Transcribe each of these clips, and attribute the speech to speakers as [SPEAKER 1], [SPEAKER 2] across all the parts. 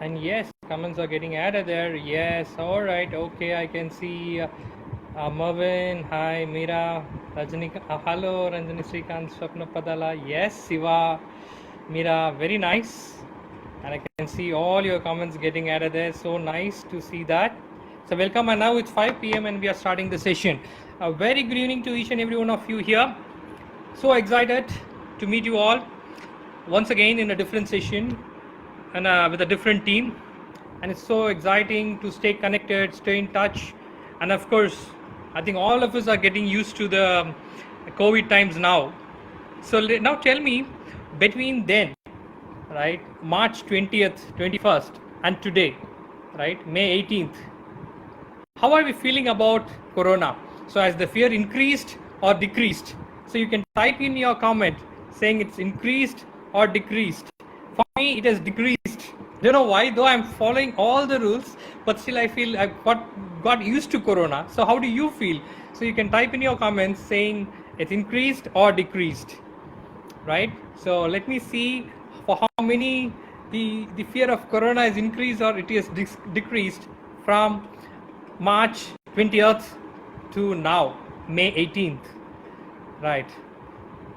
[SPEAKER 1] And yes, comments are getting added there. Yes, all right. Okay, I can see Mervin. Hi, Meera. Rajani. Hello, Ranjani Srikant. Swapna Padala. Yes, Siva. Meera. Very nice. And I can see all your comments getting added there. So nice to see that. So welcome. And now it's 5 p.m. and we are starting the session. A very good evening to each and every one of you here. So excited to meet you all once again in a different session and with a different team, and it's so exciting to stay connected, stay in touch. And of course, I think all of us are getting used to the COVID times now. So now tell me, between then, right, March 20th, 21st, and today, right, May 18th, how are we feeling about corona? So has the fear increased or decreased? So you can type in your comment saying it's increased or decreased. For me, it has decreased. Don't know why, though I'm following all the rules, but still I feel I've got used to corona. So how do you feel? So you can type in your comments saying it's increased or decreased, right? So let me see for how many the fear of corona is increased or it is decreased from March 20th to now, May 18th, right?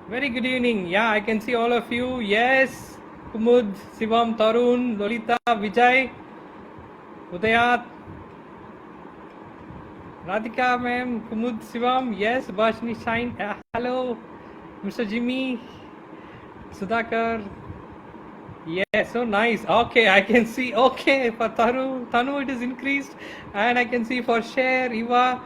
[SPEAKER 1] Very good evening. Yeah, I can see all of you. Yes, Kumud, Sivam, Tarun, Lolita, Vijay, Udayat, Radhika ma'am, Kumud, Sivam. Yes, Bashni Shine. Hello, Mr. Jimmy, Sudhakar. Yes, so nice. Okay, I can see. Okay, for Tanu it is increased, and I can see for Share, Eva,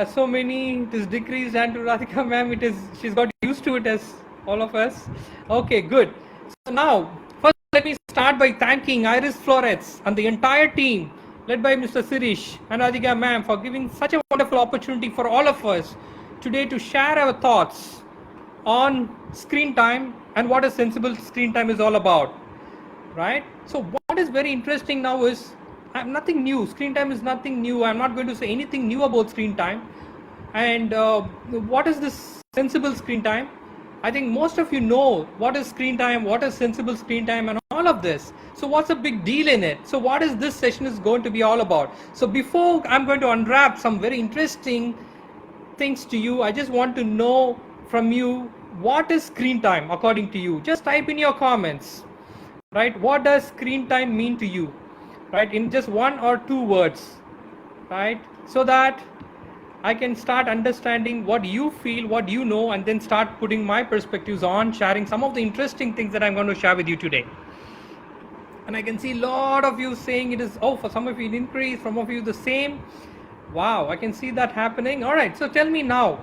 [SPEAKER 1] so many it is decreased, and to Radhika ma'am, she's got used to it as all of us. Okay, good. So now, first let me start by thanking Iris Flores and the entire team, led by Mr. Sirish and Radhika ma'am, for giving such a wonderful opportunity for all of us today to share our thoughts on screen time and what a sensible screen time is all about, right? So what is very interesting now is nothing new. Screen time is nothing new. I'm not going to say anything new about screen time. And what is this sensible screen time? I think most of you know what is screen time, what is sensible screen time, and all of this. So what's the big deal in it? So what is this session is going to be all about? So before I'm going to unwrap some very interesting things to you, I just want to know from you, what is screen time according to you? Just type in your comments, right? What does screen time mean to you, right? In just one or two words, right? So that I can start understanding what you feel, what you know, and then start putting my perspectives on, sharing some of the interesting things that I'm going to share with you today. And I can see a lot of you saying it is, for some of you it increased, some of you the same. Wow, I can see that happening. All right, so tell me now,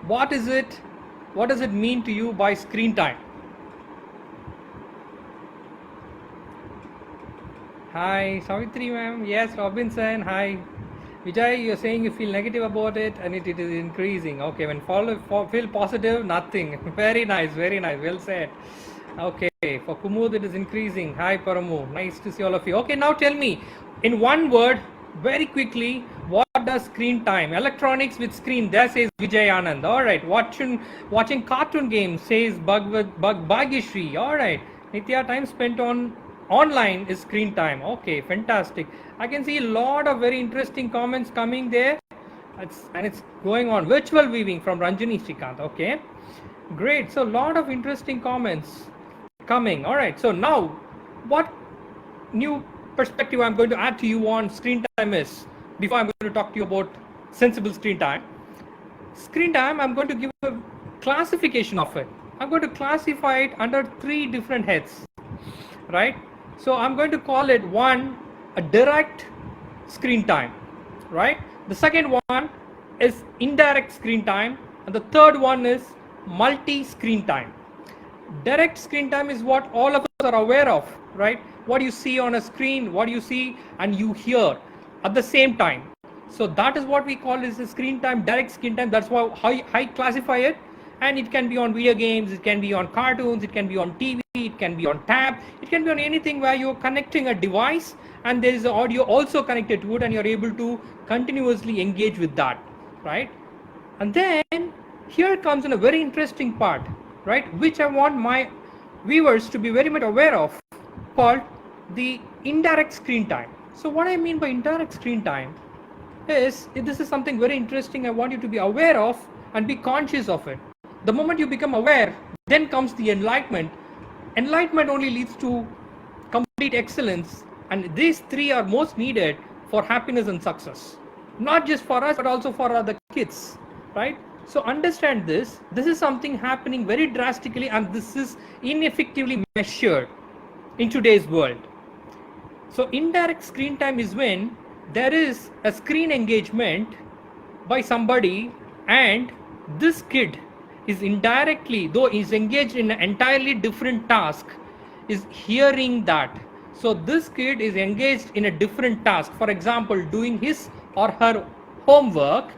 [SPEAKER 1] what does it mean to you by screen time? Hi, Savitri ma'am. Yes, Robinson. Hi. Vijay, you're saying you feel negative about it and it is increasing. Okay, when feel positive, nothing. Very nice, very nice. Well said. Okay, for Kumud, it is increasing. Hi, Paramu. Nice to see all of you. Okay, now tell me, in one word, very quickly, what does screen time? Electronics with screen, there says Vijay Anand. All right, watching cartoon games, says Bhagyashri. All right, Nitya, time spent on online is screen time. Okay, fantastic. I can see a lot of very interesting comments coming there. It's going on. Virtual viewing from Ranjani Srikant. Okay, great. So a lot of interesting comments coming. All right, so now what new perspective I'm going to add to you on screen time is, before I'm going to talk to you about sensible screen time, I'm going to give a classification of it. I'm going to classify it under 3 different heads, right? So I'm going to call it one, a direct screen time, right? The second one is indirect screen time, and the third one is multi-screen time. Direct screen time is what all of us are aware of, right? What you see on a screen, what you see and you hear at the same time. So that is what we call is the screen time, direct screen time. That's how I classify it. And it can be on video games, it can be on cartoons, it can be on TV, it can be on tab, it can be on anything where you're connecting a device and there is audio also connected to it and you're able to continuously engage with that, right? And then here comes in a very interesting part. right, which I want my viewers to be very much aware of, called the indirect screen time. So what I mean by indirect screen time is, this is something very interesting I want you to be aware of and be conscious of it. The moment you become aware, then comes the enlightenment. Enlightenment only leads to complete excellence, and these three are most needed for happiness and success, not just for us but also for other kids, right? So understand this. This is something happening very drastically, and this is ineffectively measured in today's world. So indirect screen time is when there is a screen engagement by somebody, and this kid is indirectly, though is engaged in an entirely different task, is hearing that. So this kid is engaged in a different task, for example doing his or her homework,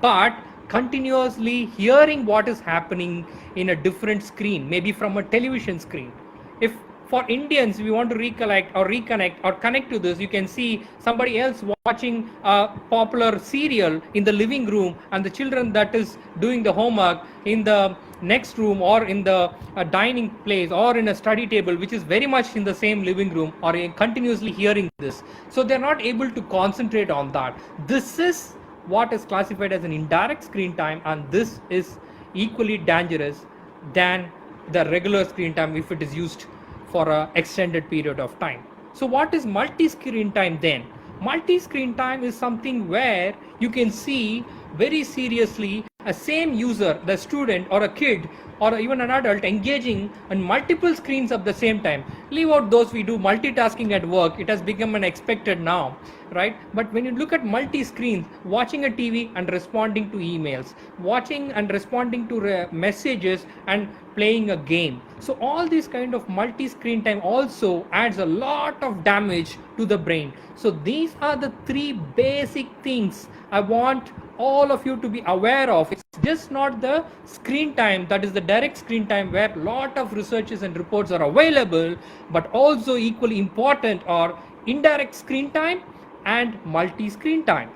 [SPEAKER 1] but continuously hearing what is happening in a different screen, maybe from a television screen. If for Indians we want to recollect or reconnect or connect to this, you can see somebody else watching a popular serial in the living room, and the children that is doing the homework in the next room, or in the dining place, or in a study table which is very much in the same living room, or continuously hearing this. So they're not able to concentrate on that. This is what is classified as an indirect screen time, and this is equally dangerous than the regular screen time if it is used for an extended period of time. So what is multi-screen time then? Multi-screen time is something where you can see very seriously a same user, the student or a kid or even an adult, engaging on multiple screens at the same time. Leave out those we do multitasking at work, it has become an expected now, right? But when you look at multi-screens, watching a TV and responding to emails, watching and responding to messages and playing a game. So all these kind of multi-screen time also adds a lot of damage to the brain. So these are the three basic things I want all of you to be aware of. It's just not the screen time, that is the direct screen time where lot of researches and reports are available, but also equally important are indirect screen time and multi-screen time,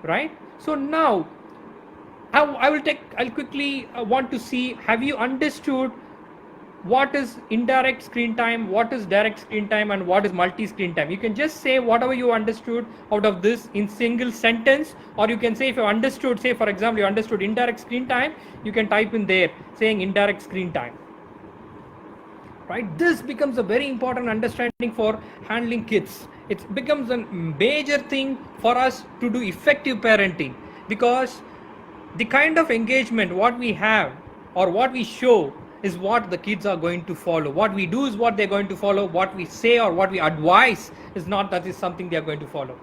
[SPEAKER 1] right? So now I'll quickly want to see, have you understood what is indirect screen time, what is direct screen time, and what is multi-screen time? You can just say whatever you understood out of this in single sentence, or you can say, if you understood, say for example you understood indirect screen time, you can type in there saying indirect screen time, right? This becomes a very important understanding for handling kids. It becomes a major thing for us to do effective parenting, because the kind of engagement what we have or what we show is what the kids are going to follow. What we do is what they're going to follow. What we say or what we advise is not that is something they are going to follow.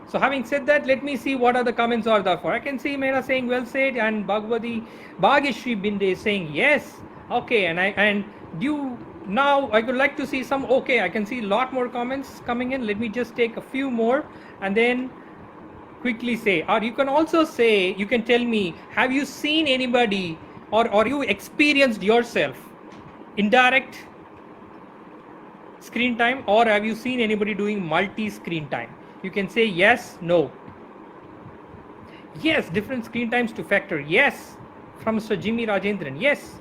[SPEAKER 1] So having said that, let me see what are the comments are there for. I can see Meera saying well said, and Bhagwati Bhageshri Binde saying yes. Okay, and you now I would like to see some. Okay, I can see a lot more comments coming in. Let me just take a few more and then quickly say, or you can also say, you can tell me, have you seen anybody or you experienced yourself indirect screen time, or have you seen anybody doing multi-screen time? You can say yes, no. Yes, different screen times to factor. Yes, from Mr. Jimmy Rajendran. Yes.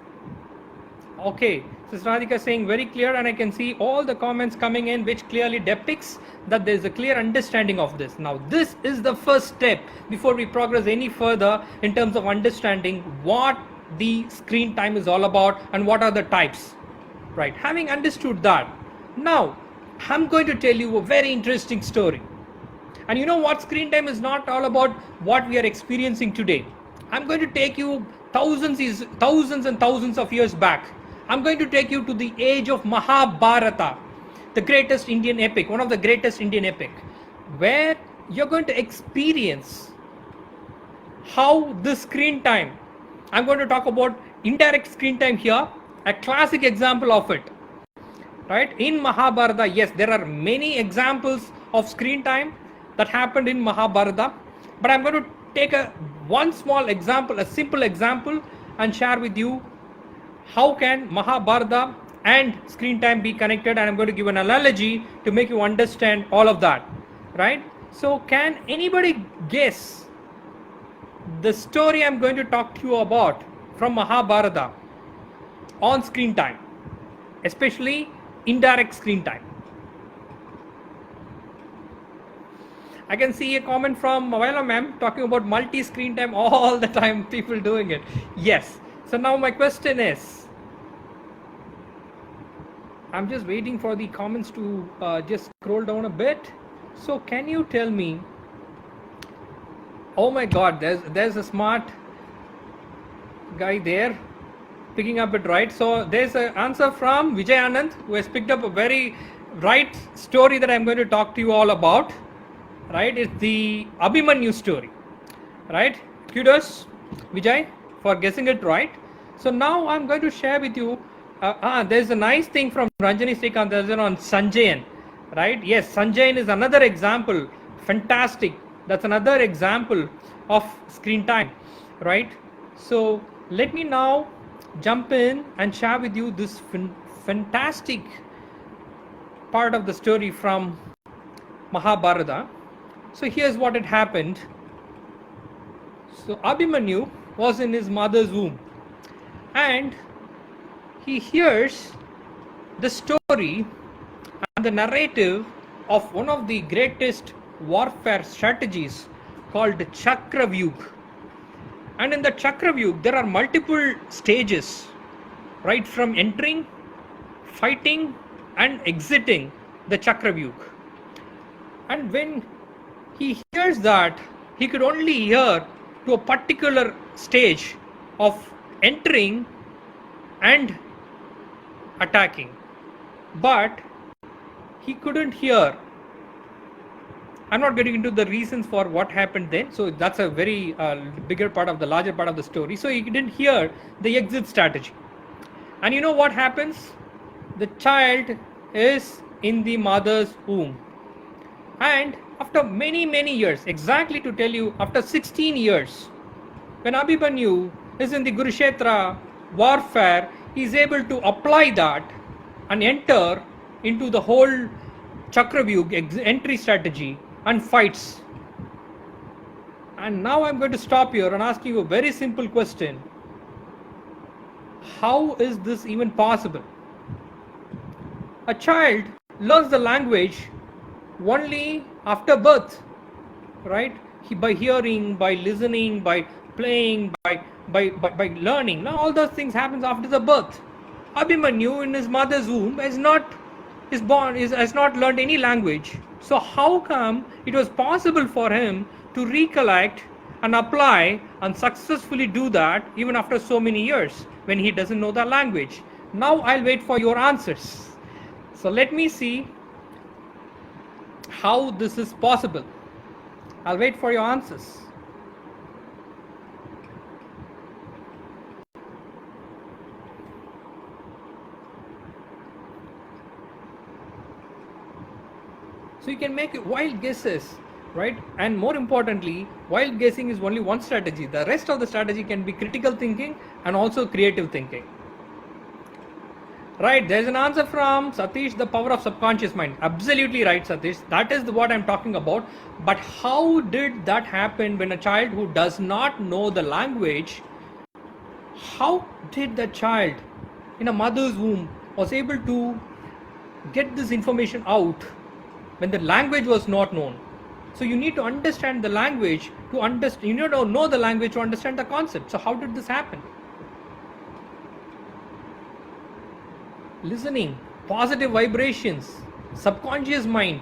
[SPEAKER 1] Okay, Sister Radhika saying very clear, and I can see all the comments coming in which clearly depicts that there is a clear understanding of this. Now this is the first step before we progress any further in terms of understanding what the screen time is all about and what are the types, right? Having understood that, now I'm going to tell you a very interesting story. And you know what, screen time is not all about what we are experiencing today. I'm going to take you thousands and thousands of years back. I'm going to take you to the age of Mahabharata, the greatest Indian epic, one of the greatest Indian epic, where you're going to experience how the screen time, I'm going to talk about indirect screen time here, a classic example of it, right? In Mahabharata, yes, there are many examples of screen time that happened in Mahabharata, but I'm going to take one small example, a simple example, and share with you how can Mahabharata and screen time be connected, and I'm going to give an analogy to make you understand all of that, right? So can anybody guess the story I'm going to talk to you about from Mahabharata? on screen time, especially indirect screen time. I can see a comment from Mawala ma'am talking about multi-screen time all the time, people doing it. Yes. So now my question is, I'm just waiting for the comments to just scroll down a bit. So can you tell me, oh my God, there's a smart guy there picking up it right. So there's an answer from Vijay Anand, who has picked up a very right story that I'm going to talk to you all about. Right, it's the Abhimanyu story. Right, kudos Vijay for guessing it right. So now I'm going to share with you. There's a nice thing from Ranjani Srikanth on Sanjayan. Right, yes, Sanjayan is another example. Fantastic. That's another example of screen time. Right. So let me now jump in and share with you this fantastic part of the story from Mahabharata. So here's what had happened. So Abhimanyu was in his mother's womb, and he hears the story and the narrative of one of the greatest warfare strategies called Chakravyuh. And in the Chakravyuh, there are multiple stages, right from entering, fighting, and exiting the Chakravyuh. And when he hears that, he could only hear to a particular stage of entering and attacking, but he couldn't hear. I'm not getting into the reasons for what happened then, so that's a very bigger part of the larger part of the story. So he didn't hear the exit strategy. And you know what happens? The child is in the mother's womb, and after many years, exactly to tell you, after 16 years, when Abhimanyu is in the Kurukshetra warfare, he is able to apply that and enter into the whole Chakravyuh entry strategy and fights. And now I'm going to stop here and ask you a very simple question. How is this even possible? A child learns the language only after birth, right? By hearing, by listening, by playing, by learning. Now all those things happens after the birth. Abhimanyu in his mother's womb has not learned any language. So how come it was possible for him to recollect and apply and successfully do that even after so many years when he doesn't know the language? Now I'll wait for your answers. So let me see how this is possible. I'll wait for your answers. So you can make wild guesses, right? And more importantly, wild guessing is only one strategy. The rest of the strategy can be critical thinking and also creative thinking. Right, there's an answer from Satish, the power of subconscious mind. Absolutely right, Satish. That is what I'm talking about. But how did that happen when a child who does not know the language, how did the child in a mother's womb was able to get this information out when the language was not known? So you need to understand the language to understand, you need to know the language to understand the concept. So how did this happen? Listening, positive vibrations, subconscious mind.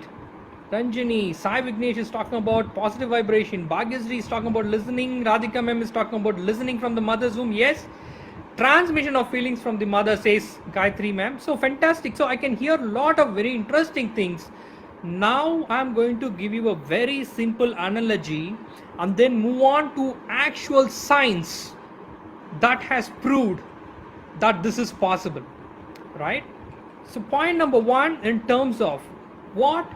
[SPEAKER 1] Ranjani, Sai Vignesh is talking about positive vibration. Bhagyasri is talking about listening. Radhika ma'am is talking about listening from the mother's womb. Yes. Transmission of feelings from the mother, says Gayatri ma'am. So fantastic. So I can hear a lot of very interesting things. Now I'm going to give you a very simple analogy and then move on to actual science that has proved that this is possible. Right? So point number one, in terms of what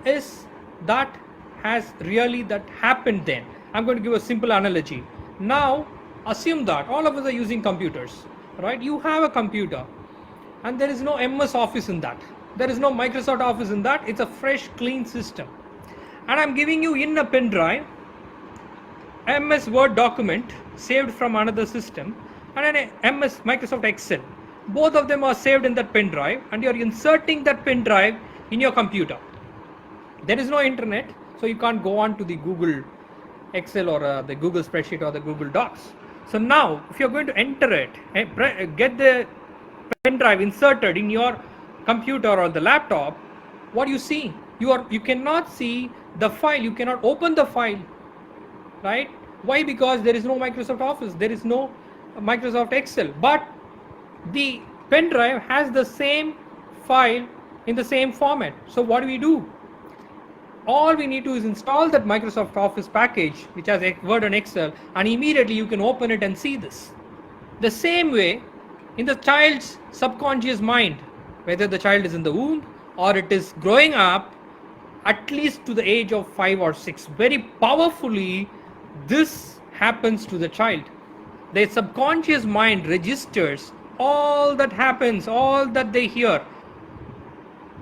[SPEAKER 1] is that has really that happened then, I'm going to give a simple analogy. Now assume that all of us are using computers, right? You have a computer and there is no MS Office in that, there is no Microsoft Office in that. It's a fresh clean system, and I'm giving you in a pen drive MS Word document saved from another system and an MS Microsoft Excel. both of them are saved in that pen drive, and you're inserting that pen drive in your computer. There is no internet, so you can't go on to the Google Excel or the Google spreadsheet or the Google Docs. So now if you're going to enter it, get the pen drive inserted in your computer or the laptop, what do you see? You cannot see the file, you cannot open the file, right? Why? Because there is no Microsoft Office, there is no Microsoft Excel, but the pen drive has the same file in the same format. So what do we do? All we need to is install that Microsoft Office package which has Word and Excel, and immediately you can open it and see this. The same way, in the child's subconscious mind, whether the child is in the womb or it is growing up, at least to the age of 5 or 6, very powerfully this happens to the child. Their subconscious mind registers all that happens, all that they hear,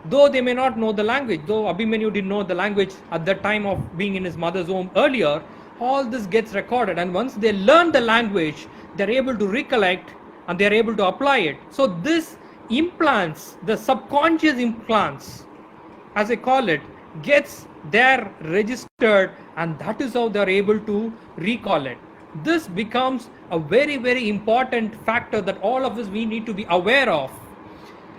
[SPEAKER 1] though they may not know the language. Though Abhimanyu didn't know the language at the time of being in his mother's womb earlier, all this gets recorded, and once they learn the language, they're able to recollect and they're able to apply it. So this implants, the subconscious implants, as I call it, gets there registered, and that is how they're able to recall it. This becomes a very, very important factor that all of us we need to be aware of.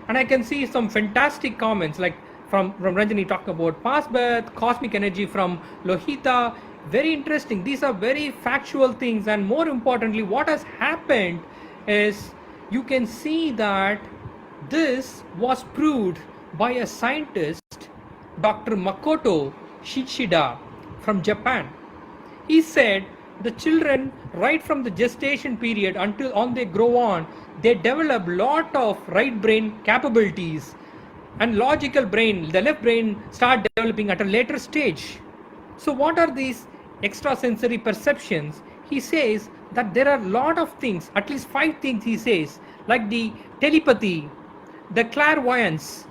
[SPEAKER 1] And I can see some fantastic comments like from Ranjani talking about past birth, cosmic energy from Lohita. Very interesting. These are very factual things, and more importantly, what has happened is you can see that this was proved by a scientist, Dr. Makoto Shishida from Japan. He said the children, right from the gestation period until on they grow on, they develop lot of right brain capabilities, and logical brain, the left brain, start developing at a later stage. So what are these extrasensory perceptions? He says that there are a lot of things, at least 5 things he says, like the telepathy, the clairvoyance,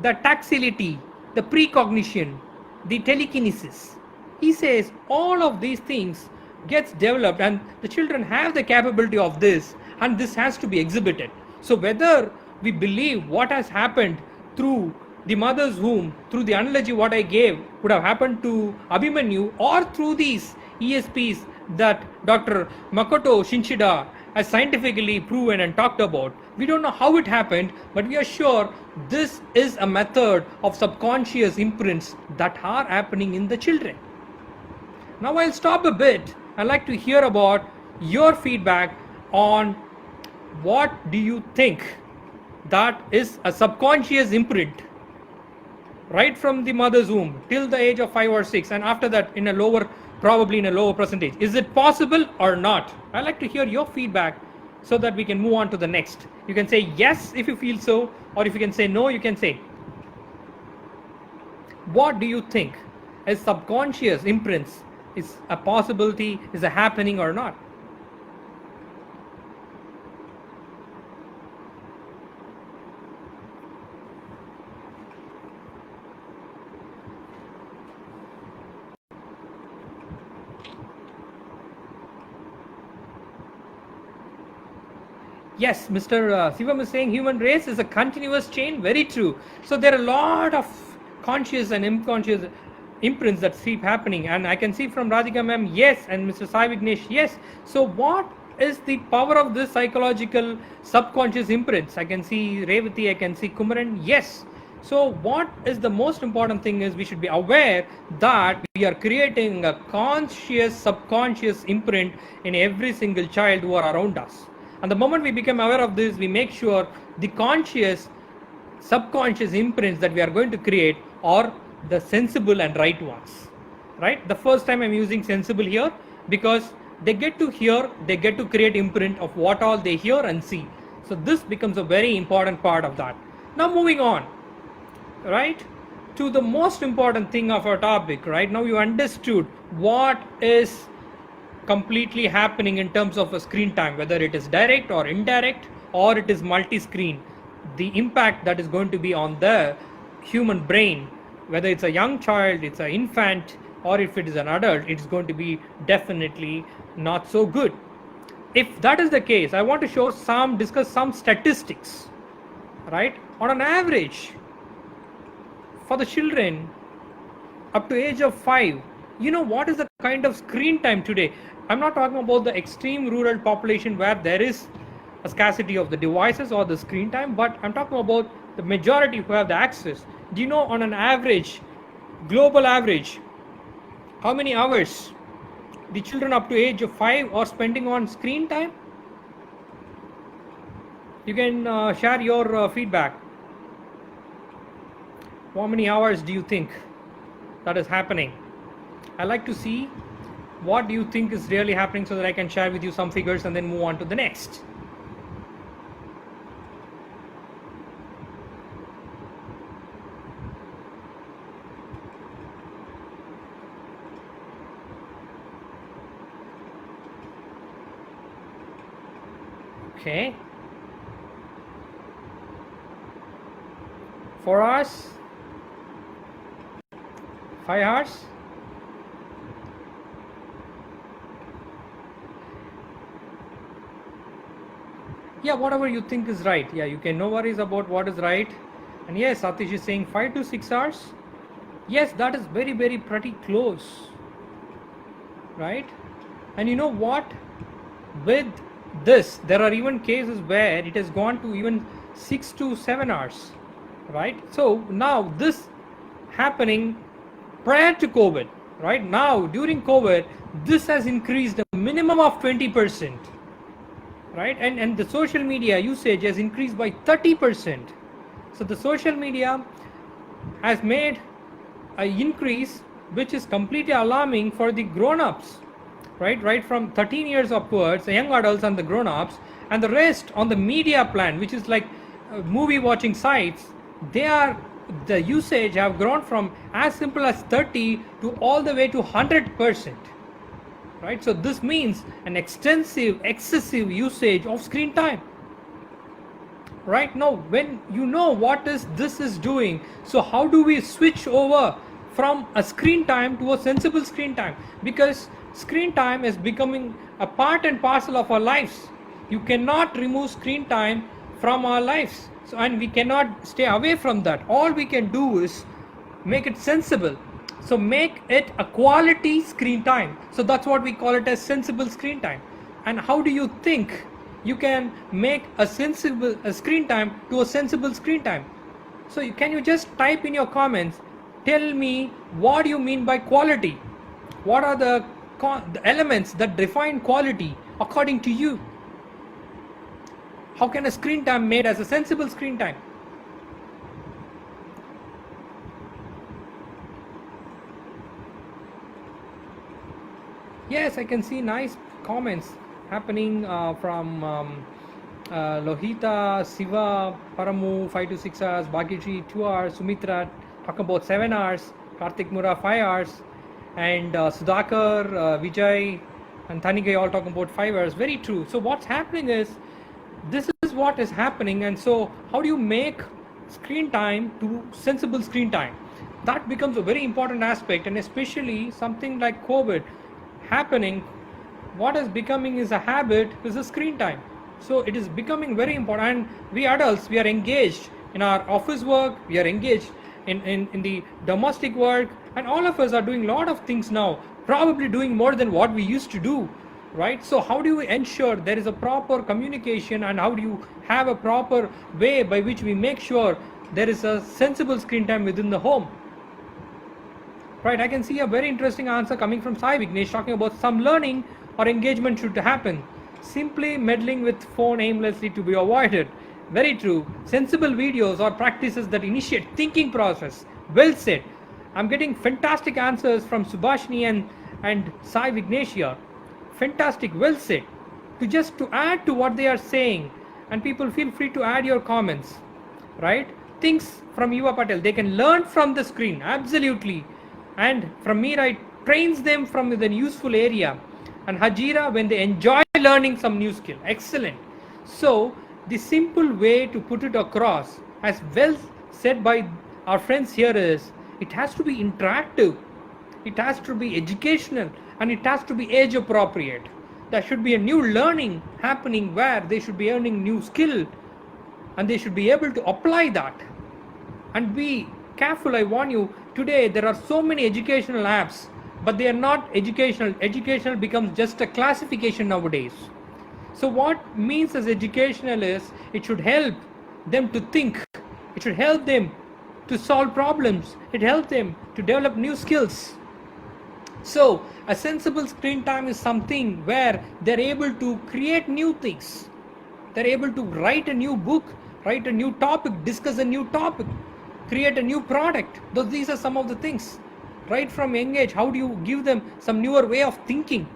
[SPEAKER 1] the tactility, the precognition, the telekinesis. He says all of these things gets developed, and the children have the capability of this, and this has to be exhibited. So whether we believe what has happened through the mother's womb, through the analogy what I gave would have happened to Abhimanyu, or through these ESPs that Dr. Makoto Shishida has scientifically proven and talked about, we don't know how it happened, but we are sure this is a method of subconscious imprints that are happening in the children. Now I'll stop a bit. I'd like to hear about your feedback on what do you think that is a subconscious imprint right from the mother's womb till the age of 5 or 6, and after that in a lower, probably in a lower percentage. Is it possible or not? I'd like to hear your feedback so that we can move on to the next. You can say yes if you feel so, or if you can say no, you can say. What do you think is subconscious imprints is a possibility, is a happening or not? Yes, Mr. Sivam is saying human race is a continuous chain. Very true. So there are a lot of conscious and unconscious imprints that keep happening, and I can see from Radhika ma'am, yes, and Mr. Sai Vignesh, yes. So what is the power of this psychological subconscious imprints? I can see Revati, I can see Kumaran, yes. So what is the most important thing is we should be aware that we are creating a conscious subconscious imprint in every single child who are around us. And the moment we become aware of this, we make sure the conscious subconscious imprints that we are going to create are the sensible and right ones, right? The first time I'm using sensible here because they get to hear, they get to create imprint of what all they hear and see. So this becomes a very important part of that. Now moving on, right, to the most important thing of our topic. Right now you understood what is completely happening in terms of a screen time, whether it is direct or indirect or it is multi-screen, the impact that is going to be on the human brain, whether it's a young child, it's an infant, or if it is an adult, it's going to be definitely not so good. if that is the case, I want to discuss some statistics, right? On an average, for the children up to age of 5, you know what is the kind of screen time today? I'm not talking about the extreme rural population where there is a scarcity of the devices or the screen time, but I'm talking about the majority who have the access. Do you know on an average, global average, how many hours the children up to age of 5 are spending on screen time? You can share your feedback. How many hours do you think that is happening? I like to see what do you think is really happening so that I can share with you some figures and then move on to the next. Okay. 4 hours? 5 hours? Yeah, whatever you think is right. Yeah, you can, no worries about what is right. And yes, Satish is saying 5 to 6 hours. Yes, that is very, very pretty close, right? And you know what? With this, there are even cases where it has gone to even 6 to 7 hours, right? So now this happening prior to COVID, right? Now during COVID, this has increased a minimum of 20%. Right, and the social media usage has increased by 30%. So the social media has made an increase which is completely alarming for the grown-ups, right from 13 years upwards, the young adults and the grown-ups, and the rest on the media plan, which is like movie watching sites. The usage have grown from as simple as 30 to all the way to 100%. Right, so this means an excessive usage of screen time. Right now, when you know what this is doing, so how do we switch over from a screen time to a sensible screen time? Because screen time is becoming a part and parcel of our lives. You cannot remove screen time from our lives, so, and we cannot stay away from that. All we can do is make it sensible. So make it a quality screen time. So that's what we call it as sensible screen time. And how do you think you can make a screen time to a sensible screen time? So can you just type in your comments, tell me what you mean by quality? What are the elements that define quality according to you? How can a screen time made as a sensible screen time? Yes, I can see nice comments happening from Lohita, Siva, Paramu, 5 to 6 hours, Bhagyaji, 2 hours, Sumitra, talking about 7 hours, Karthik Mura, 5 hours, and Sudhakar, Vijay, and Tanigai all talking about 5 hours. Very true. So what's happening is, this is what is happening, and so how do you make screen time to sensible screen time? That becomes a very important aspect, and especially something like COVID happening, what is becoming is a habit is a screen time. So it is becoming very important, and we adults, we are engaged in our office work, we are engaged in the domestic work, and all of us are doing a lot of things now, probably doing more than what we used to do, right? So how do you ensure there is a proper communication, and how do you have a proper way by which we make sure there is a sensible screen time within the home? Right, I can see a very interesting answer coming from Sai Vignesh, talking about some learning or engagement should happen. Simply meddling with phone aimlessly to be avoided. Very true. Sensible videos or practices that initiate thinking process. Well said. I'm getting fantastic answers from Subhashini and Sai Vignesh here. Fantastic, well said. To add to what they are saying, and people feel free to add your comments. Right? Things from Yuva Patel, they can learn from the screen, absolutely. And from Meera, it trains them from the useful area. And Hajira, when they enjoy learning some new skill. Excellent. So the simple way to put it across, as well said by our friends here, is it has to be interactive, it has to be educational, and it has to be age appropriate. There should be a new learning happening where they should be earning new skill and they should be able to apply that. And be careful, I warn you, today there are so many educational apps, but they are not educational. Educational becomes just a classification nowadays. So what means as educational is, it should help them to think, it should help them to solve problems, it helps them to develop new skills. So a sensible screen time is something where they're able to create new things. They're able to write a new book, write a new topic, discuss a new topic, create a new product. These are some of the things. Right from young age, how do you give them some newer way of thinking?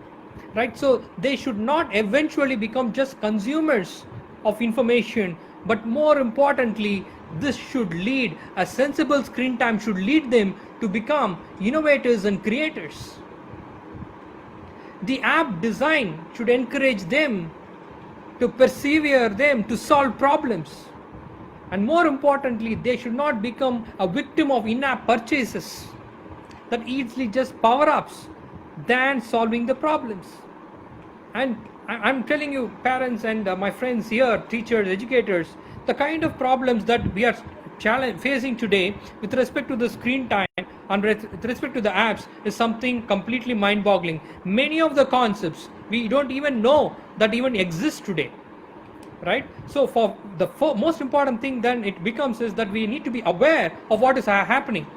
[SPEAKER 1] Right? So they should not eventually become just consumers of information, but more importantly, this should lead, a sensible screen time should lead them to become innovators and creators. The app design should encourage them to persevere, them to solve problems. And more importantly, they should not become a victim of in-app purchases that easily just power-ups than solving the problems. And I'm telling you, parents and my friends here, teachers, educators, the kind of problems that we are facing today with respect to the screen time and with respect to the apps is something completely mind-boggling. Many of the concepts we don't even know that even exist today. Right? So for the most important thing then it becomes is that we need to be aware of what is happening.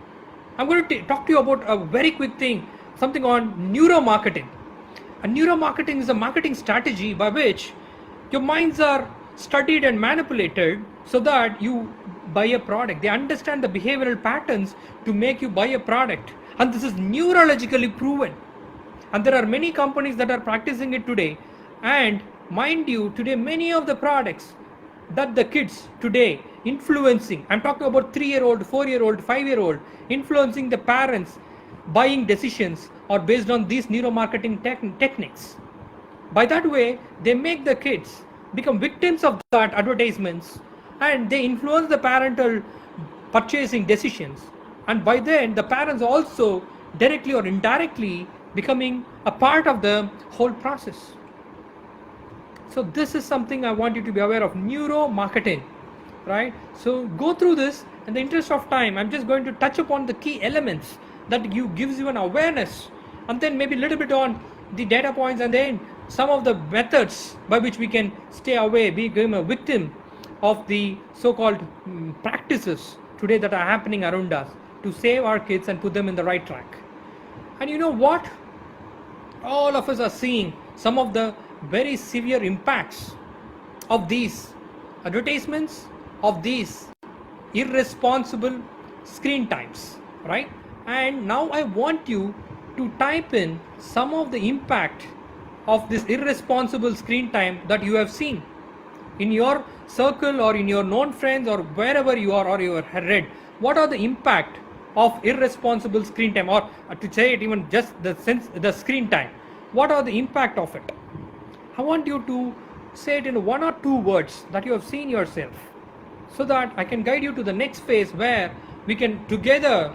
[SPEAKER 1] I'm going to talk to you about a very quick thing, something on neuromarketing. And neuromarketing is a marketing strategy by which your minds are studied and manipulated so that you buy a product. They understand the behavioral patterns to make you buy a product. And this is neurologically proven. And there are many companies that are practicing it today. And mind you, today many of the products that the kids today influencing, I'm talking about 3-year-old, 4-year-old, 5-year-old, influencing the parents buying decisions are based on these neuromarketing techniques. By that way, they make the kids become victims of that advertisements and they influence the parental purchasing decisions. And by then, the parents also directly or indirectly becoming a part of the whole process. So this is something I want you to be aware of, neuromarketing, right? So go through this. In the interest of time, I'm just going to touch upon the key elements that gives you an awareness, and then maybe a little bit on the data points, and then some of the methods by which we can stay away, become a victim of the so-called practices today that are happening around us to save our kids and put them in the right track. And you know what? All of us are seeing some of the very severe impacts of these advertisements, of these irresponsible screen times, right? And now I want you to type in some of the impact of this irresponsible screen time that you have seen in your circle or in your known friends or wherever you are or you have read. What are the impact of irresponsible screen time, or to say it even just the screen time? What are the impact of it? I want you to say it in 1 or 2 words that you have seen yourself, so that I can guide you to the next phase where we can together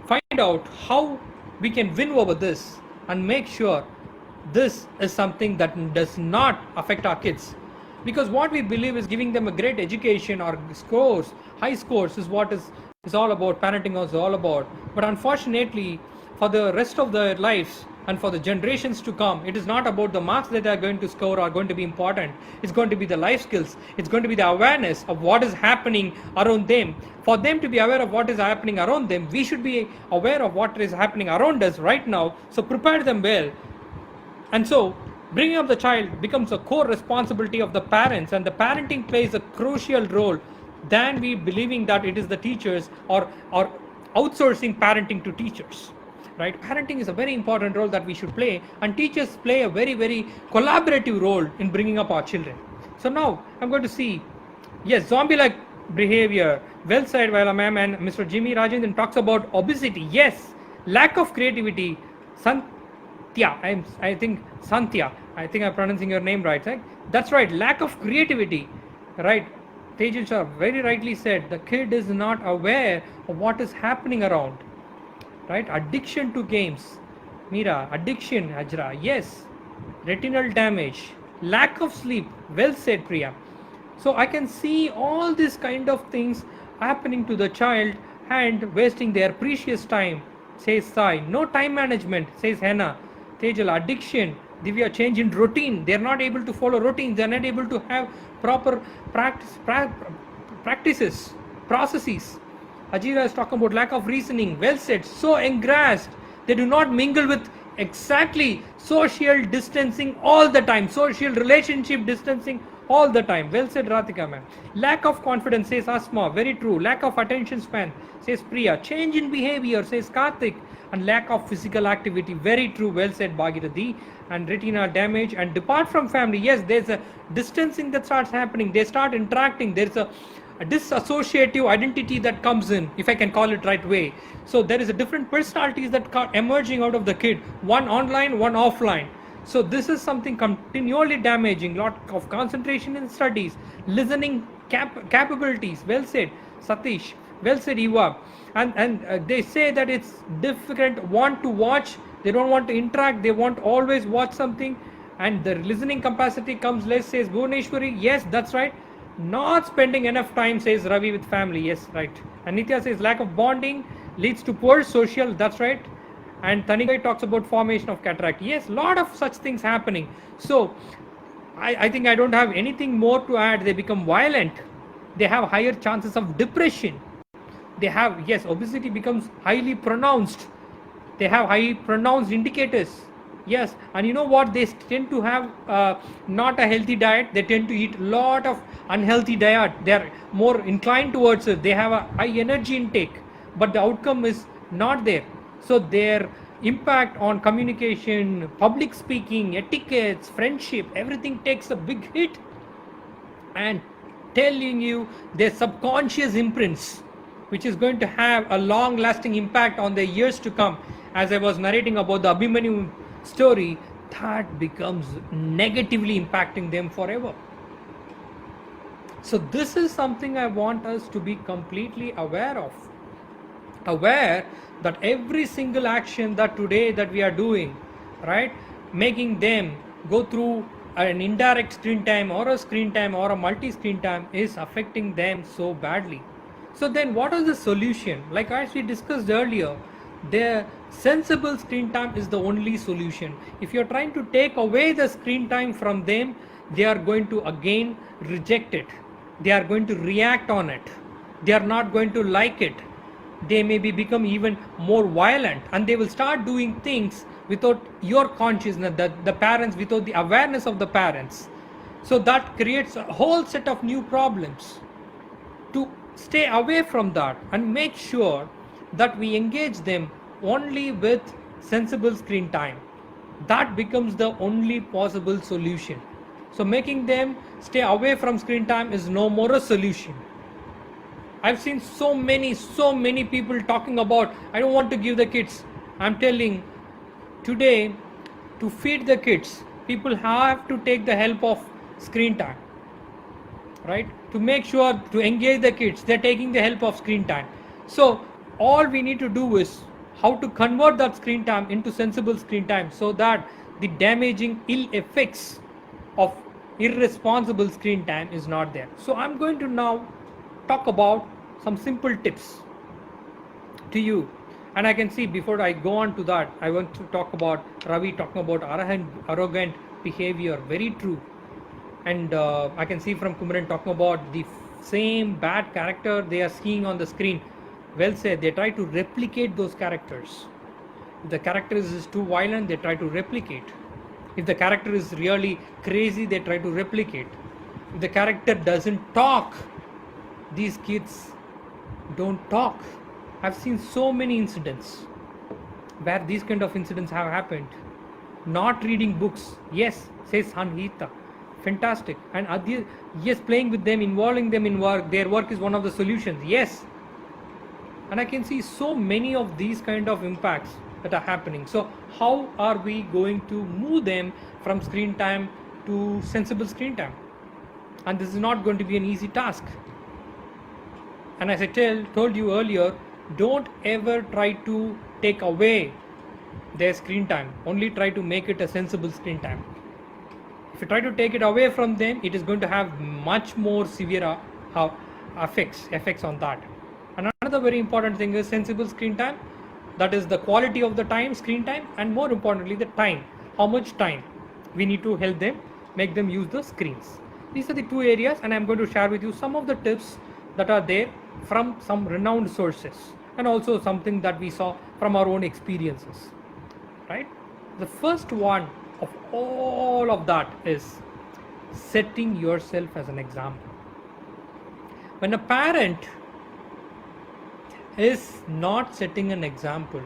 [SPEAKER 1] find out how we can win over this and make sure this is something that does not affect our kids. Because what we believe is giving them a great education or scores, high scores is what is all about, parenting is all about. But unfortunately, for the rest of their lives and for the generations to come, it is not about the marks that they are going to score are going to be important. It's going to be the life skills. It's going to be the awareness of what is happening around them. For them to be aware of what is happening around them, we should be aware of what is happening around us right now. So prepare them well. And so bringing up the child becomes a core responsibility of the parents, and the parenting plays a crucial role than we believing that it is the teachers or outsourcing parenting to teachers. Right? Parenting is a very important role that we should play, and teachers play a very, very collaborative role in bringing up our children. So now I'm going to see, yes, zombie-like behavior. Well said, Viola ma'am. And Mr. Jimmy Rajendran talks about obesity. Yes, lack of creativity. I think Santhya. I think I'm pronouncing your name right. That's right. Lack of creativity. Right. Tejas Shah very rightly said, the kid is not aware of what is happening around. Right? Addiction to games. Meera, addiction, Hajra. Yes. retinal damage, lack of sleep. Well said, Priya. So I can see all these kind of things happening to the child and wasting their precious time, says Sai. No time management, says Henna. Tejal, addiction, Divya, change in routine. They are not able to follow routines. They are not able to have proper practices, processes. Ajira is talking about lack of reasoning. Well said. So engrossed. They do not mingle with exactly social distancing all the time. Social relationship distancing all the time. Well said, Ratika ma'am. Lack of confidence, says Asma. Very true. Lack of attention span, says Priya. Change in behavior, says Karthik. And lack of physical activity. Very true. Well said, Bhagirathi. And retinal damage and depart from family. Yes, there's a distancing that starts happening. They start interacting. There's a disassociative identity that comes in, if I can call it right way. So there is a different personalities that are emerging out of the kid. One online, one offline. So this is something continually damaging. Lot of concentration in studies, listening capabilities. Well said, Satish. Well said, Eva. And they say that it's difficult. Want to watch, they don't want to interact. They want always watch something, and the listening capacity comes less, says Bhuvaneshwari. Yes, that's right. Not spending enough time, says Ravi, with family. Yes, right. And Nitya says lack of bonding leads to poor social. That's right. And Tanigai talks about formation of cataract. Yes, lot of such things happening. So I think I don't have anything more to add. They become violent. They have higher chances of depression. They have, yes, obesity becomes highly pronounced. They have high pronounced indicators. Yes, and you know what? They tend to have not a healthy diet. They tend to eat a lot of unhealthy diet. They are more inclined towards it. They have a high energy intake, but the outcome is not there. So their impact on communication, public speaking, etiquettes, friendship, everything takes a big hit. And telling you their subconscious imprints, which is going to have a long lasting impact on the years to come. As I was narrating about the Abhimanyu story, that becomes negatively impacting them forever. So this is something I want us to be completely aware of. Aware that every single action that today that we are doing, right, making them go through an indirect screen time or a screen time or a multi-screen time is affecting them so badly. So then what is the solution? Like as we discussed earlier, the sensible screen time is the only solution. If you're trying to take away the screen time from them, they are going to again reject it. They are going to react on it. They are not going to like it. They may become even more violent, and they will start doing things without your consciousness, the parents, without the awareness of the parents. So that creates a whole set of new problems. To stay away from that and make sure that we engage them only with sensible screen time. That becomes the only possible solution. So making them stay away from screen time is no more a solution. I've seen so many people talking about, I don't want to give the kids. I'm telling today, to feed the kids, people have to take the help of screen time, right? To make sure to engage the kids, they're taking the help of screen time. So all we need to do is how to convert that screen time into sensible screen time, so that the damaging ill effects of irresponsible screen time is not there. So I'm going to now talk about some simple tips to you. And I can see, before I go on to that, I want to talk about Ravi talking about arrogant behavior. Very true. And I can see from Kumaran talking about the same bad character they are seeing on the screen. Well said. They try to replicate those characters. If the character is too violent, they try to replicate. If the character is really crazy, they try to replicate. If the character doesn't talk, these kids don't talk. I've seen so many incidents where these kind of incidents have happened. Not reading books. Yes, says Hanhita. Fantastic. And yes, playing with them, involving them in work. Their work is one of the solutions. Yes. And I can see so many of these kind of impacts that are happening. So how are we going to move them from screen time to sensible screen time? And this is not going to be an easy task. And as I told you earlier, don't ever try to take away their screen time. Only try to make it a sensible screen time. If you try to take it away from them, it is going to have much more severe effects on that. And another very important thing is sensible screen time. That is the quality of the time, screen time, and more importantly, the time. How much time we need to help them, make them use the screens. These are the two areas, and I'm going to share with you some of the tips that are there from some renowned sources, and also something that we saw from our own experiences. Right? The first one of all of that is setting yourself as an example. When a parent is not setting an example,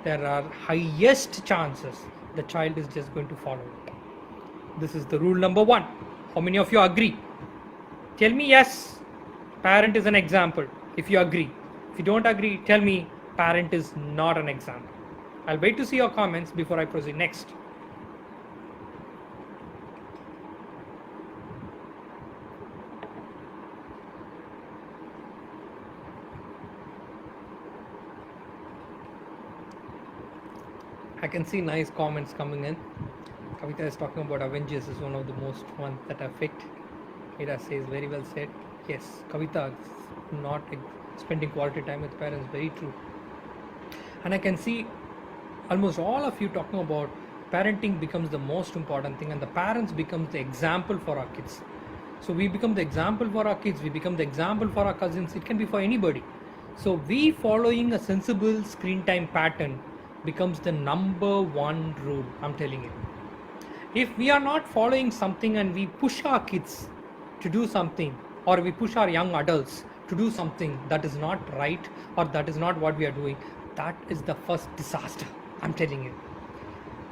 [SPEAKER 1] there are highest chances the child is just going to follow it. This is the rule number one. How many of you agree? Tell me yes, parent is an example if you agree. If you don't agree, tell me parent is not an example. I'll wait to see your comments before I proceed next. I can see nice comments coming in. Kavita is talking about Avengers is one of the most ones that affect. Ida says very well said. Yes, Kavita, not spending quality time with parents, very true. And I can see almost all of you talking about parenting becomes the most important thing, and the parents becomes the example for our kids. So we become the example for our kids, we become the example for our cousins. It can be for anybody. So we following a sensible screen time pattern becomes the number one rule, I'm telling you. If we are not following something and we push our kids to do something, or we push our young adults to do something that is not right, or that is not what we are doing, that is the first disaster, I'm telling you.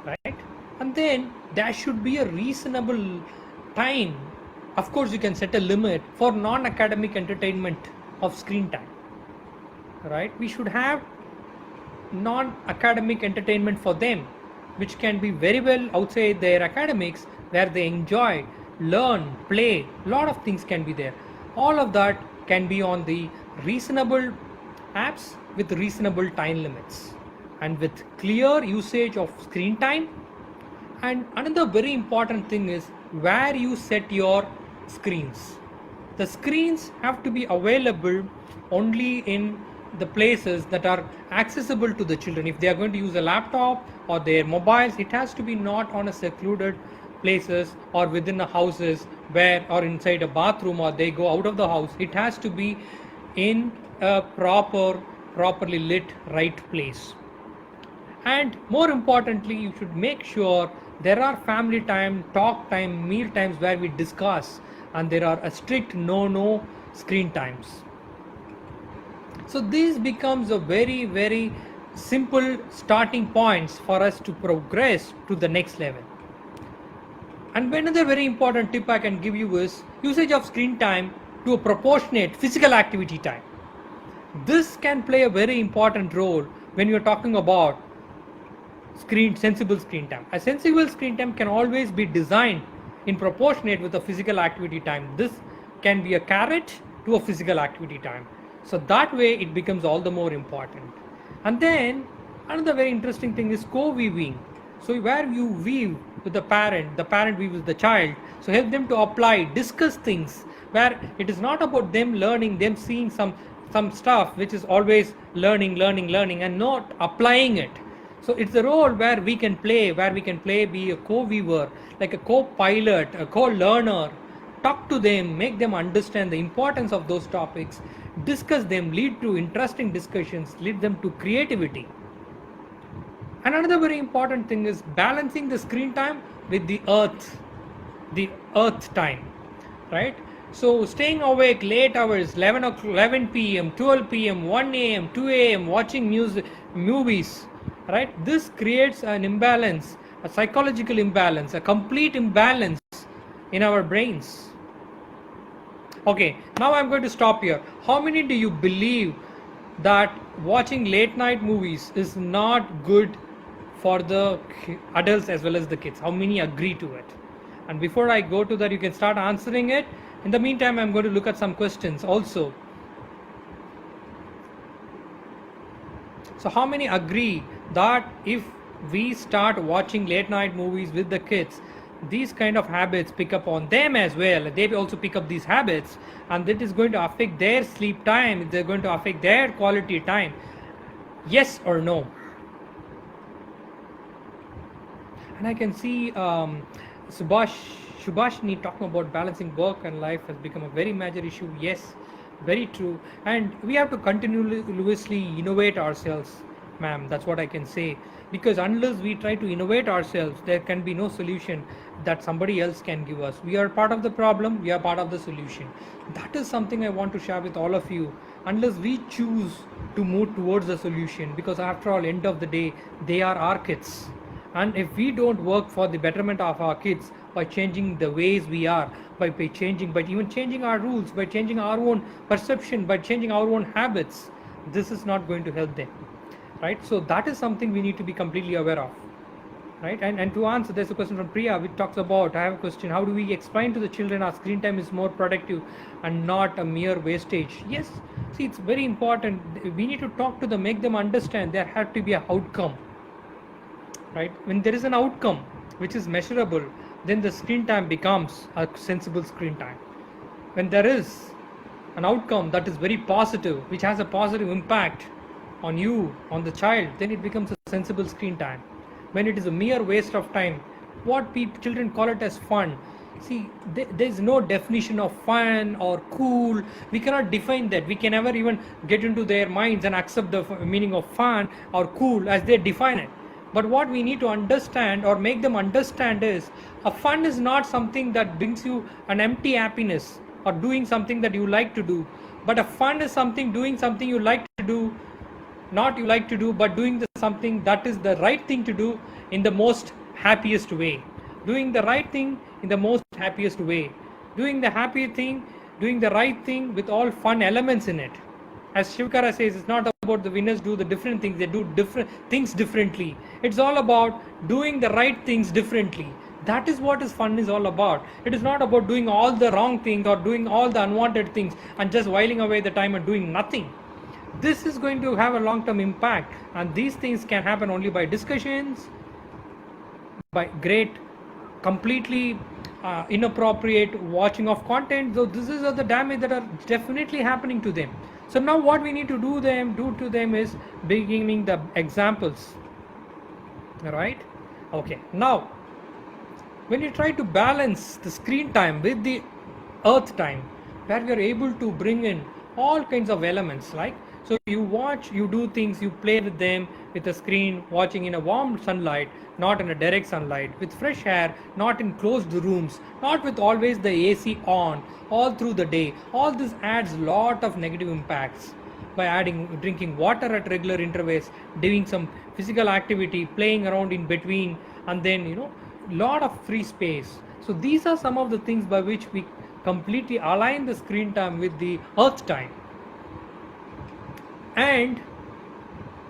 [SPEAKER 1] Right? And then there should be a reasonable time. Of course, you can set a limit for non-academic entertainment of screen time. Right? We should have non-academic entertainment for them, which can be very well outside their academics, where they enjoy, learn, play. A lot of things can be there. All of that can be on the reasonable apps with reasonable time limits and with clear usage of screen time. And another very important thing is where you set your screens. The screens have to be available only in the places that are accessible to the children. If they are going to use a laptop or their mobiles, it has to be not on a secluded places or within the houses where, or inside a bathroom, or they go out of the house. It has to be in a properly lit right place. And more importantly, you should make sure there are family time, talk time, meal times where we discuss, and there are a strict no screen times. So this becomes a very simple starting points for us to progress to the next level. And another very important tip I can give you is usage of screen time to a proportionate physical activity time. This can play a very important role when you're talking about sensible screen time. A sensible screen time can always be designed in proportionate with a physical activity time. This can be a carrot to a physical activity time. So that way it becomes all the more important. And then another very interesting thing is co-weaving. So where you weave with the parent weaves with the child. So help them to apply, discuss things where it is not about them learning, them seeing some stuff which is always learning and not applying it. So it's a role where we can play, be a co-weaver, like a co-pilot, a co-learner. Talk to them, make them understand the importance of those topics, discuss them, lead to interesting discussions, lead them to creativity. And another very important thing is balancing the screen time with the earth time, right? So staying awake late hours, 11 p.m., 12 p.m., 1 a.m., 2 a.m., watching movies, right? This creates an imbalance, a psychological imbalance, a complete imbalance in our brains. Okay, now I'm going to stop here. How many do you believe that watching late night movies is not good for the adults as well as the kids? How many agree to it? And before I go to that, you can start answering it. In the meantime, I'm going to look at some questions also. So how many agree that if we start watching late night movies with the kids, these kind of habits pick up on them as well. They also pick up these habits, and that is going to affect their sleep time. They're going to affect their quality time. Yes or no? And I can see Subhashini talking about balancing work and life has become a very major issue. Yes, very true. And we have to continuously innovate ourselves, ma'am. That's what I can say. Because unless we try to innovate ourselves, there can be no solution that somebody else can give us. We are part of the problem, we are part of the solution. That is something I want to share with all of you. Unless we choose to move towards the solution, because after all, end of the day, they are our kids. And if we don't work for the betterment of our kids by changing the ways we are, by even changing our rules, by changing our own perception, by changing our own habits, this is not going to help them, right? So that is something we need to be completely aware of, right? And to answer, there's a question from Priya which talks about, I have a question, how do we explain to the children our screen time is more productive and not a mere wastage? Yes, see, it's very important. We need to talk to them, make them understand there has to be an outcome, right? When there is an outcome which is measurable, then the screen time becomes a sensible screen time. When there is an outcome that is very positive, which has a positive impact on you, on the child, then it becomes a sensible screen time. When it is a mere waste of time, what children call it as fun. See, there is no definition of fun or cool. We cannot define that. We can never even get into their minds and accept the meaning of fun or cool as they define it. But what we need to understand or make them understand is, a fun is not something that brings you an empty happiness or doing something that you like to do. But a fun is something, doing something you like to do, not you like to do, but doing something that is the right thing to do in the most happiest way. Doing the right thing in the most happiest way. Doing the happy thing, doing the right thing with all fun elements in it. As Shivkara says, it's not about the winners do the different things, they do different things differently. It's all about doing the right things differently. That is what fun is all about. It is not about doing all the wrong things or doing all the unwanted things and just whiling away the time and doing nothing. This is going to have a long-term impact, and these things can happen only by discussions, by great, completely inappropriate watching of content. So this is the damage that are definitely happening to them. So now what we need to do to them is beginning the examples, right? Okay, now when you try to balance the screen time with the earth time, where we are able to bring in all kinds of elements, like, so you watch, you do things, you play with them with a screen, watching in a warm sunlight, not in a direct sunlight, with fresh air, not in closed rooms, not with always the AC on all through the day. All this adds lot of negative impacts. By drinking water at regular intervals, doing some physical activity, playing around in between, and then lot of free space. So these are some of the things by which we completely align the screen time with the earth time. And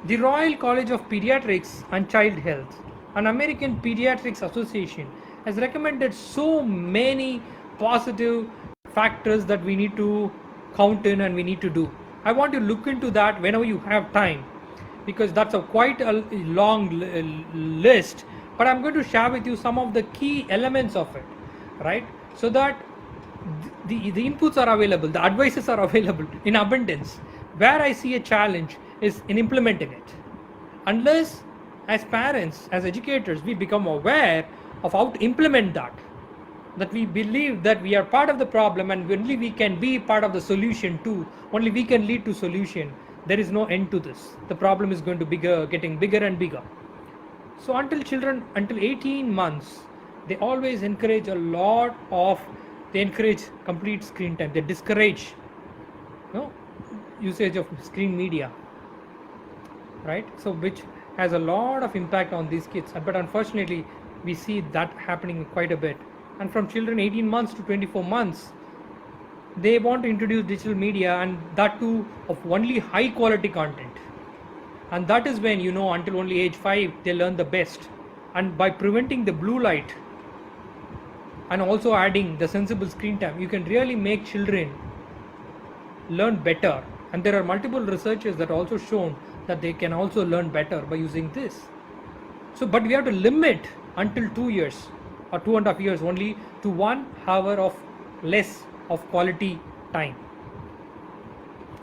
[SPEAKER 1] the Royal College of Pediatrics and Child Health, an American Pediatrics Association, has recommended so many positive factors that we need to count in and we need to do. I want to look into that whenever you have time, because that's quite a long list, but I'm going to share with you some of the key elements of it, right? So that the inputs are available, the advices are available in abundance. Where I see a challenge is in implementing it. Unless as parents, as educators, we become aware of how to implement that we believe that we are part of the problem and only we can be part of the solution too, only we can lead to solution, there is no end to this. The problem is going to getting bigger and bigger. So until 18 months, they always encourage they encourage complete screen time. They discourage usage of screen media, right? So which has a lot of impact on these kids, but unfortunately we see that happening quite a bit. And from children 18 months to 24 months, they want to introduce digital media, and that too of only high quality content. And that is when until only age 5 they learn the best. And by preventing the blue light and also adding the sensible screen time, you can really make children learn better. And there are multiple researchers that also shown that they can also learn better by using this. So but we have to limit until 2 years. or 2.5 years only to 1 hour of less of quality time.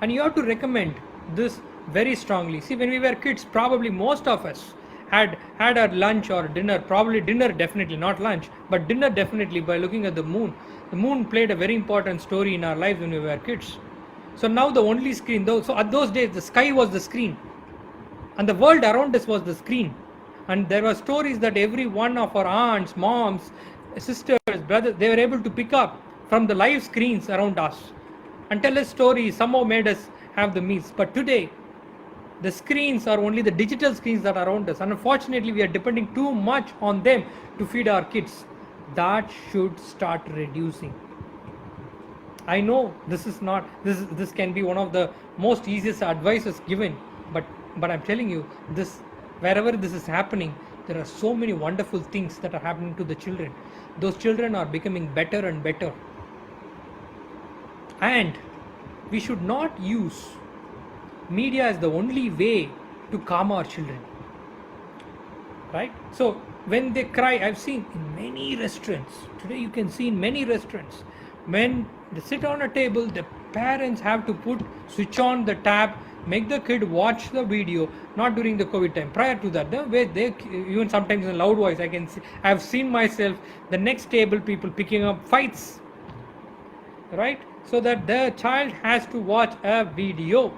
[SPEAKER 1] And you have to recommend this very strongly. See, when we were kids, probably most of us had our lunch or dinner, probably dinner definitely, not lunch, but dinner definitely, by looking at the moon. The moon played a very important story in our lives when we were kids. So now the only screen, though, so at those days the sky was the screen, and the world around us was the screen. And there were stories that every one of our aunts, moms, sisters, brothers, they were able to pick up from the live screens around us and tell us stories, somehow made us have the means. But today, the screens are only the digital screens that are around us, and unfortunately we are depending too much on them to feed our kids. That should start reducing. I know this can be one of the most easiest advices given, but I'm telling you, this, wherever this is happening, there are so many wonderful things that are happening to the children. Those children are becoming better and better, and we should not use media as the only way to calm our children, right? So when they cry, I've seen in many restaurants today, you can see in many restaurants, when they sit on a table, the parents have to switch on the tab, make the kid watch the video. Not during the COVID time, prior to that, the way they, even sometimes in a loud voice, I've seen myself, the next table people picking up fights, right? So that the child has to watch a video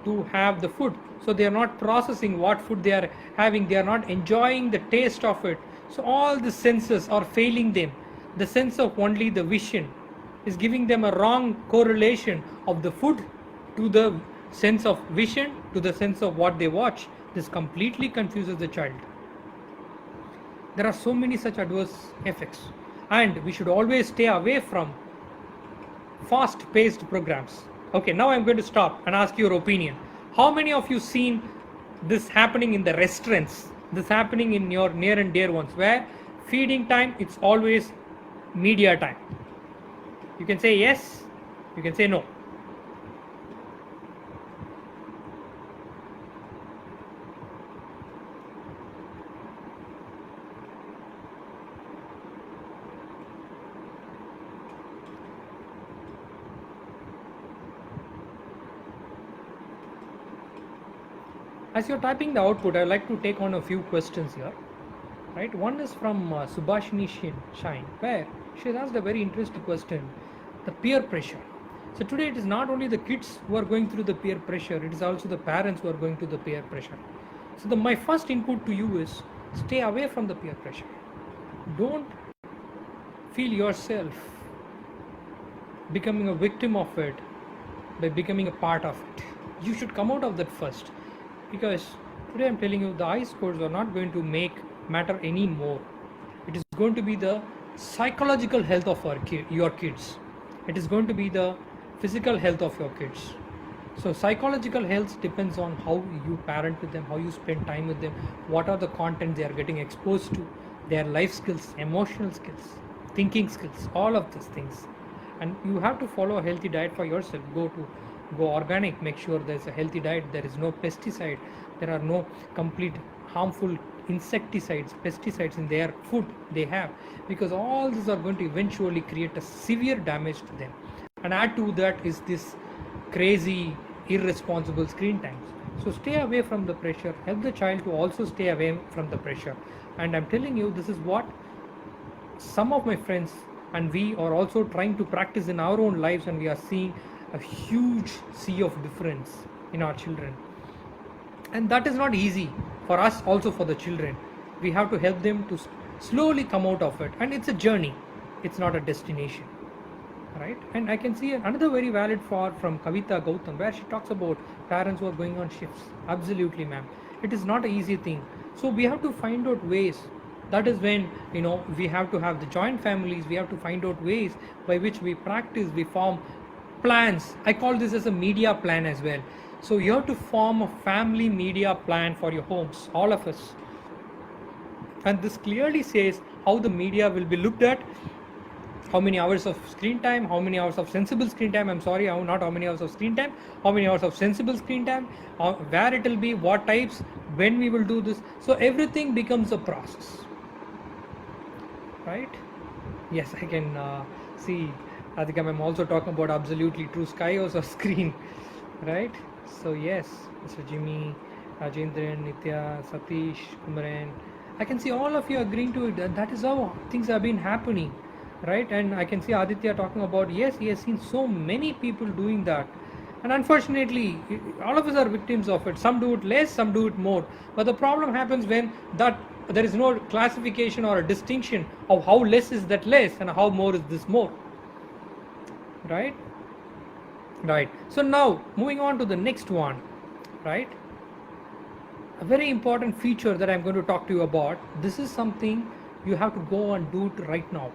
[SPEAKER 1] to have the food. So they are not processing what food they are having, they are not enjoying the taste of it. So all the senses are failing them. The sense of only the vision is giving them a wrong correlation of the food to the sense of vision, to the sense of what they watch. This completely confuses the child. There are so many such adverse effects, and we should always stay away from fast paced programs. Okay, now I'm going to stop and ask your opinion. How many of you seen this happening in the restaurants, this happening in your near and dear ones, where feeding time, it's always media time? You can say yes, you can say no. As you're typing the output, I'd like to take on a few questions here. Right? One is from Subhashini Shine, where she has asked a very interesting question: the peer pressure. So today it is not only the kids who are going through the peer pressure, it is also the parents who are going through the peer pressure. So my first input to you is, stay away from the peer pressure. Don't feel yourself becoming a victim of it by becoming a part of it. You should come out of that first. Because today I'm telling you, the I scores are not going to matter anymore. It is going to be the psychological health of your kids. It is going to be the physical health of your kids. So psychological health depends on how you parent with them, how you spend time with them, what are the content they are getting exposed to, their life skills, emotional skills, thinking skills, all of these things. And you have to follow a healthy diet for yourself. Go organic, make sure there's a healthy diet, there is no pesticide, there are no complete harmful insecticides, pesticides in their food they have, because all these are going to eventually create a severe damage to them. And add to that is this crazy, irresponsible screen times. So stay away from the pressure, help the child to also stay away from the pressure. And I'm telling you, this is what some of my friends and we are also trying to practice in our own lives, and we are seeing a huge sea of difference in our children. And that is not easy for us, also for the children. We have to help them to slowly come out of it, and it's a journey, it's not a destination, right? And I can see another very valid thought from Kavita Gautam, where she talks about parents who are going on shifts. Absolutely, ma'am, it is not an easy thing. So we have to find out ways. That is when we have to have the joint families. We have to find out ways by which we practice, we form plans. I call this as a media plan as well. So you have to form a family media plan for your homes, all of us. And this clearly says how the media will be looked at, how many hours of screen time, how many hours of sensible screen time, not how many hours of screen time, how many hours of sensible screen time, where it will be, what types, when we will do this. So everything becomes a process, right? Yes, I can see. I think I'm also talking about absolutely true Skyos or screen, right? So yes, Mr. Jimmy, Rajendran, Nitya, Satish, Kumaran, I can see all of you agreeing to it. And that is how things have been happening, right? And I can see Aditya talking about, yes, he has seen so many people doing that. And unfortunately, all of us are victims of it. Some do it less, some do it more. But the problem happens when that there is no classification or a distinction of how less is that less and how more is this more. Right? Right. So now moving on to the next one, right? A very important feature that I'm going to talk to you about. This is something you have to go and do it right now.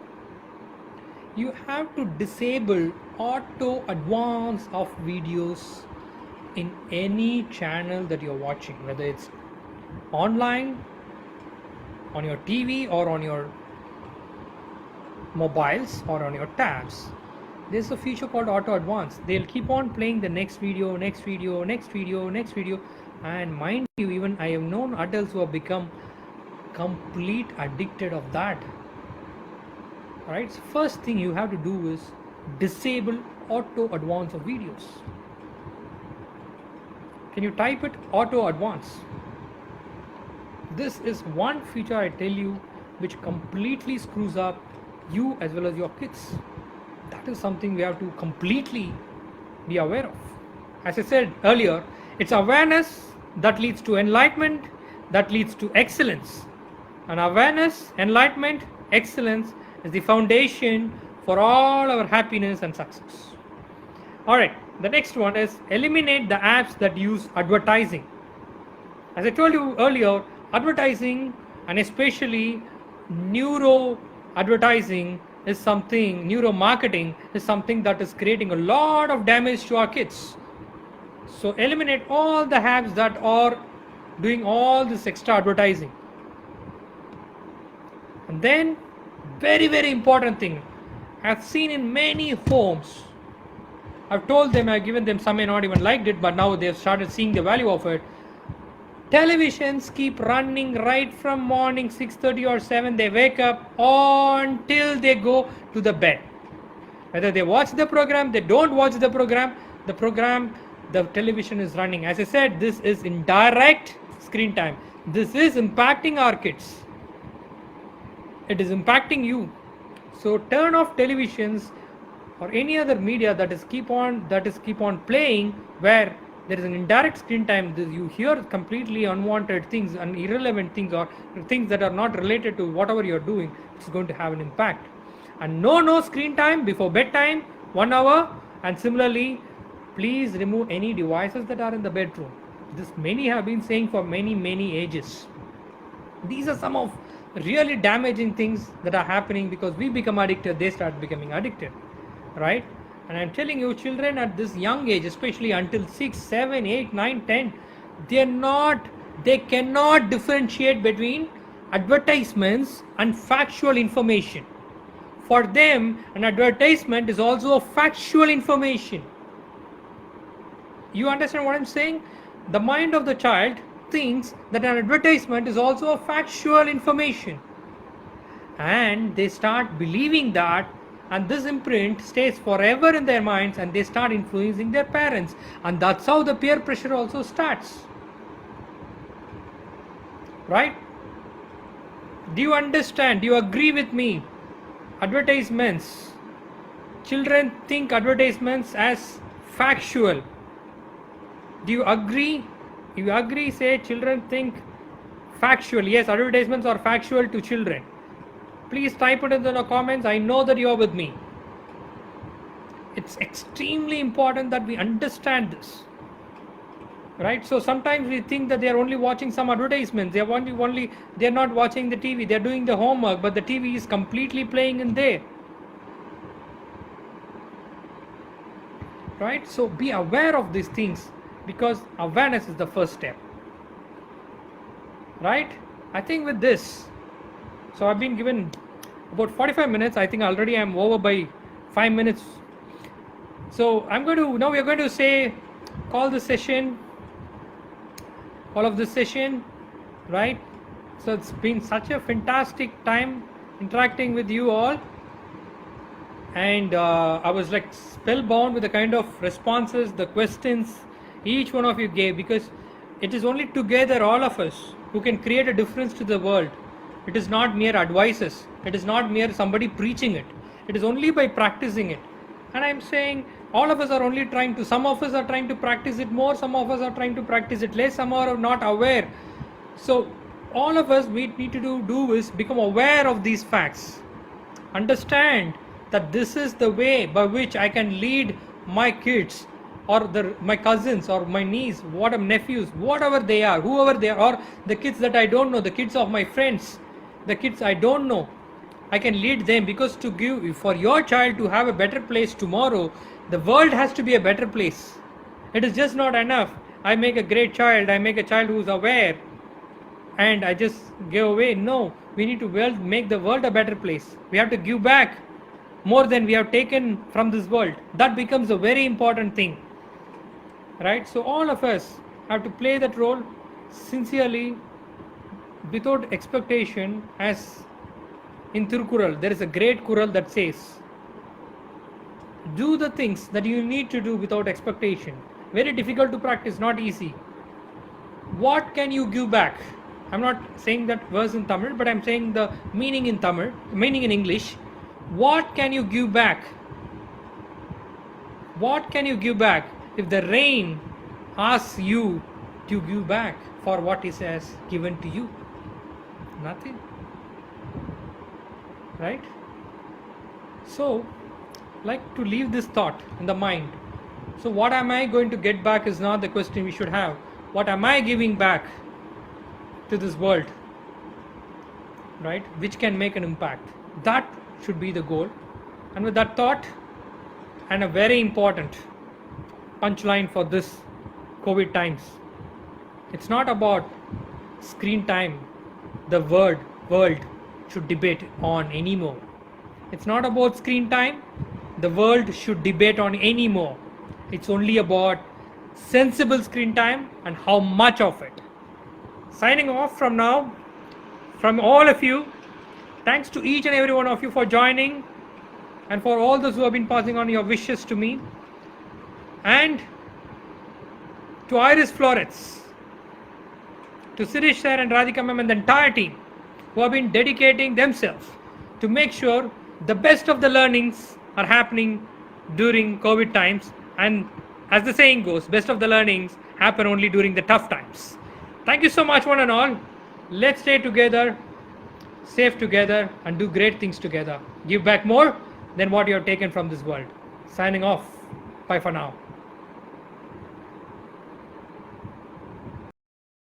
[SPEAKER 1] You have to disable auto advance of videos in any channel that you're watching, whether it's online, on your TV, or on your mobiles, or on your tabs. There's a feature called auto advance. They'll keep on playing the next video, next video, next video, next video, and mind you, even I have known adults who have become complete addicted of that. Alright, so first thing you have to do is disable auto advance of videos. Can you type it? Auto advance. This is one feature, I tell you, which completely screws up you as well as your kids. That is something we have to completely be aware of. As I said earlier, it's awareness that leads to enlightenment, that leads to excellence. And awareness, enlightenment, excellence is the foundation for all our happiness and success. Alright, the next one is eliminate the apps that use advertising. As I told you earlier, advertising, and especially neuro advertising, is something, neuromarketing is something that is creating a lot of damage to our kids. So eliminate all the apps that are doing all this extra advertising. And then very, very important thing, I've seen in many homes, I've told them, I've given them, some may not even liked it, but now they've started seeing the value of it. Televisions keep running right from morning 6:30 or 7, they wake up until they go to the bed. Whether they watch the program, they don't watch the program, the television is running. As I said, this is indirect screen time. This is impacting our kids. It is impacting you. So turn off televisions or any other media that is keep on playing where there is an indirect screen time. You hear completely unwanted things and irrelevant things, or things that are not related to whatever you're doing. It's going to have an impact. And no screen time before bedtime, 1 hour. And similarly, please remove any devices that are in the bedroom. This many have been saying for many ages. These are some of really damaging things that are happening because we become addicted, they start becoming addicted, right? And I'm telling you, children at this young age, especially until 6, 7, 8, 9, 10, they cannot differentiate between advertisements and factual information. For them, an advertisement is also a factual information. You understand what I'm saying? The mind of the child thinks that an advertisement is also a factual information. And they start believing that, and this imprint stays forever in their minds, and they start influencing their parents. And that's how the peer pressure also starts. Right? Do you understand? Do you agree with me? Advertisements. Children think advertisements as factual. Do you agree? If you agree, say children think factual. Yes, advertisements are factual to children. Please type it in the comments. I know that you are with me. It's extremely important that we understand this. Right? So sometimes we think that they are only watching some advertisements. They are not watching the TV. They are doing the homework, but the TV is completely playing in there. Right? So be aware of these things, because awareness is the first step. Right? I think with this, so I've been given about 45 minutes. I think already I'm over by 5 minutes. So now we are going to call the session, all of this session, right? So it's been such a fantastic time interacting with you all, and I was like spellbound with the kind of responses, the questions each one of you gave, because it is only together, all of us, who can create a difference to the world. It is not mere advices, it is not mere somebody preaching it, it is only by practicing it. And I'm saying all of us are only trying to, some of us are trying to practice it more, some of us are trying to practice it less, some are not aware. So all of us, we need to do is become aware of these facts, understand that this is the way by which I can lead my kids, or my cousins, or my niece, nephews, whatever they are, whoever they are, or the kids that I don't know, the kids of my friends, the kids I don't know. I can lead them, because to give for your child to have a better place tomorrow, the world has to be a better place. It is just not enough. I make a great child, I make a child who is aware, and I just give away. No, we need to make the world a better place. We have to give back more than we have taken from this world. That becomes a very important thing, right? So all of us have to play that role sincerely, without expectation. As in Tirukural, there is a great Kural that says, do the things that you need to do without expectation. Very difficult to practice, not easy. What can you give back? I'm not saying that verse in Tamil, but I'm saying the meaning in Tamil, meaning in English. What can you give back? What can you give back if the rain asks you to give back for what it has given to you? Nothing. Right? So, like to leave this thought in the mind. So what am I going to get back is not the question we should have. What am I giving back to this world? Right? Which can make an impact. That should be the goal. And with that thought, and a very important punchline for this COVID times, it's not about screen time the world should debate on anymore. It's not about screen time the world should debate on anymore. It's only about sensible screen time and how much of it. Signing off from now, from all of you. Thanks to each and every one of you for joining, and for all those who have been passing on your wishes to me, and to Iris Florets, to Sirish sir and Radhika ma'am and the entire team who have been dedicating themselves to make sure the best of the learnings are happening during COVID times. And as the saying goes, best of the learnings happen only during the tough times. Thank you so much, one and all. Let's stay together, safe together, and do great things together. Give back more than what you have taken from this world. Signing off. Bye for now.